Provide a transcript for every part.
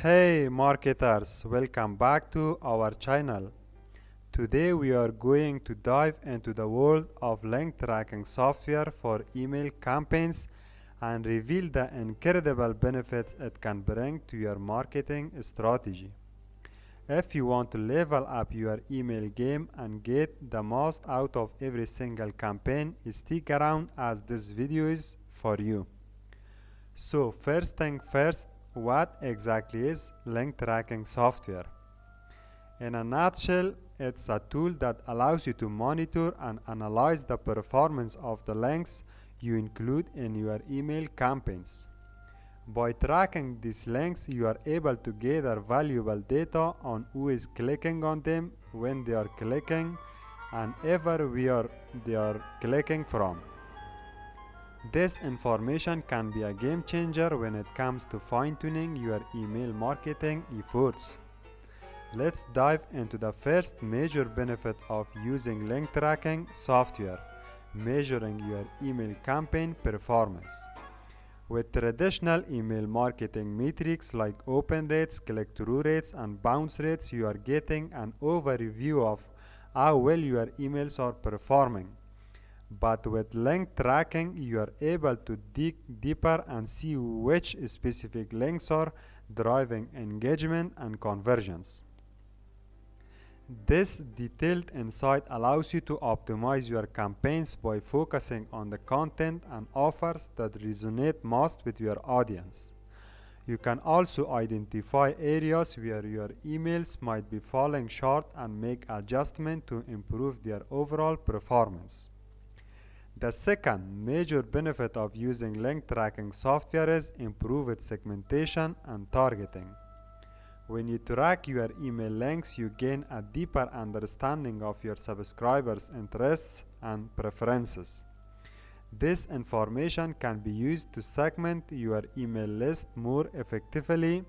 Hey marketers, welcome back to our channel. Today we are going to dive into the world of link tracking software for email campaigns and reveal the incredible benefits it can bring to your marketing strategy. If you want to level up your email game and get the most out of every single campaign, stick around as this video is for you. So first thing first, what exactly is link tracking software? In a nutshell, it's a tool that allows you to monitor and analyze the performance of the links you include in your email campaigns. By tracking these links, you are able to gather valuable data on who is clicking on them, when they are clicking, and ever where they are clicking from. This information can be a game changer when it comes to fine-tuning your email marketing efforts. Let's dive into the first major benefit of using link tracking software, measuring your email campaign performance. With traditional email marketing metrics like open rates, click-through rates, and bounce rates, you are getting an overview of how well your emails are performing. But with link tracking, you are able to dig deeper and see which specific links are driving engagement and conversions. This detailed insight allows you to optimize your campaigns by focusing on the content and offers that resonate most with your audience. You can also identify areas where your emails might be falling short and make adjustments to improve their overall performance. The second major benefit of using link tracking software is improved segmentation and targeting. When you track your email links, you gain a deeper understanding of your subscribers' interests and preferences. This information can be used to segment your email list more effectively,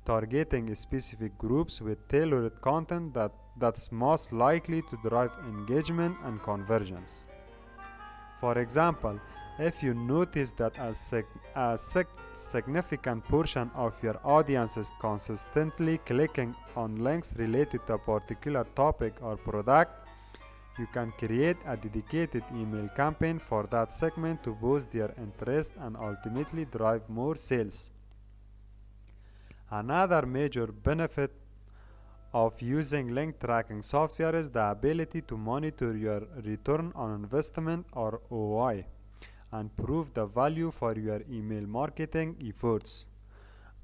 targeting specific groups with tailored content that's most likely to drive engagement and conversions. For example, if you notice that a significant portion of your audience is consistently clicking on links related to a particular topic or product, you can create a dedicated email campaign for that segment to boost their interest and ultimately drive more sales. Another major benefit of using link tracking software is the ability to monitor your return on investment or ROI and prove the value for your email marketing efforts.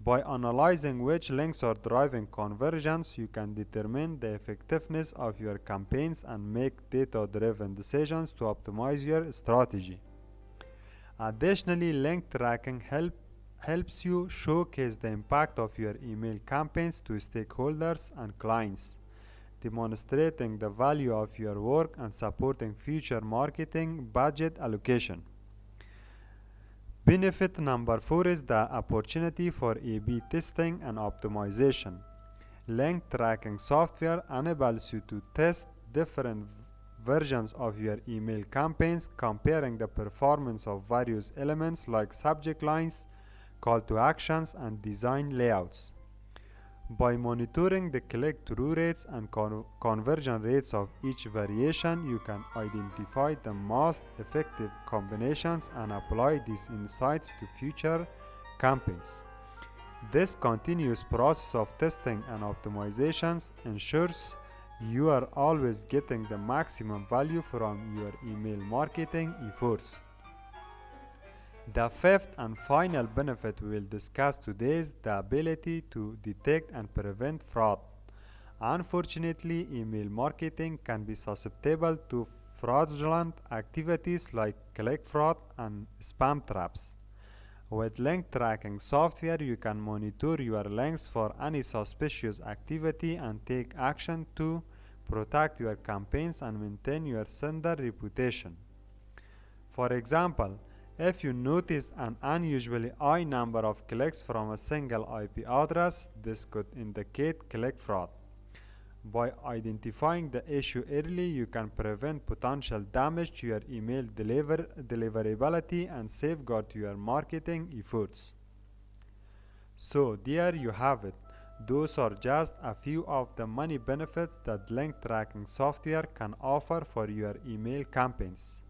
By analyzing which links are driving conversions, you can determine the effectiveness of your campaigns and make data-driven decisions to optimize your strategy. Additionally, link tracking helps you showcase the impact of your email campaigns to stakeholders and clients, demonstrating the value of your work and supporting future marketing budget allocation. Benefit number 4 is the opportunity for A/B testing and optimization. Link tracking software enables you to test different versions of your email campaigns, comparing the performance of various elements like subject lines, call to actions, and design layouts. By monitoring the click-through rates and conversion rates of each variation, you can identify the most effective combinations and apply these insights to future campaigns. This continuous process of testing and optimizations ensures you are always getting the maximum value from your email marketing efforts. The fifth and final benefit we will discuss today is the ability to detect and prevent fraud. Unfortunately, email marketing can be susceptible to fraudulent activities like click fraud and spam traps. With link tracking software, you can monitor your links for any suspicious activity and take action to protect your campaigns and maintain your sender reputation. For example, if you notice an unusually high number of clicks from a single IP address, this could indicate click fraud. By identifying the issue early, you can prevent potential damage to your email deliverability and safeguard your marketing efforts. So there you have it. Those are just a few of the many benefits that link tracking software can offer for your email campaigns.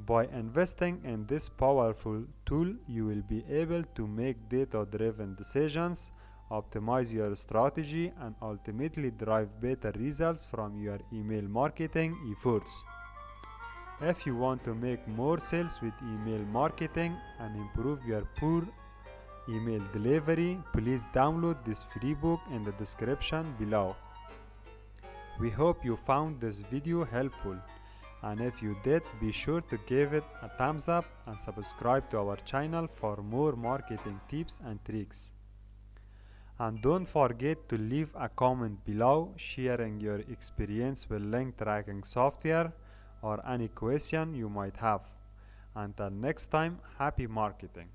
By investing in this powerful tool, you will be able to make data-driven decisions, optimize your strategy, and ultimately drive better results from your email marketing efforts. If you want to make more sales with email marketing and improve your poor email delivery, please download this free book in the description below. We hope you found this video helpful, and if you did, be sure to give it a thumbs up and subscribe to our channel for more marketing tips and tricks. And don't forget to leave a comment below sharing your experience with link tracking software or any question you might have. Until next time, happy marketing!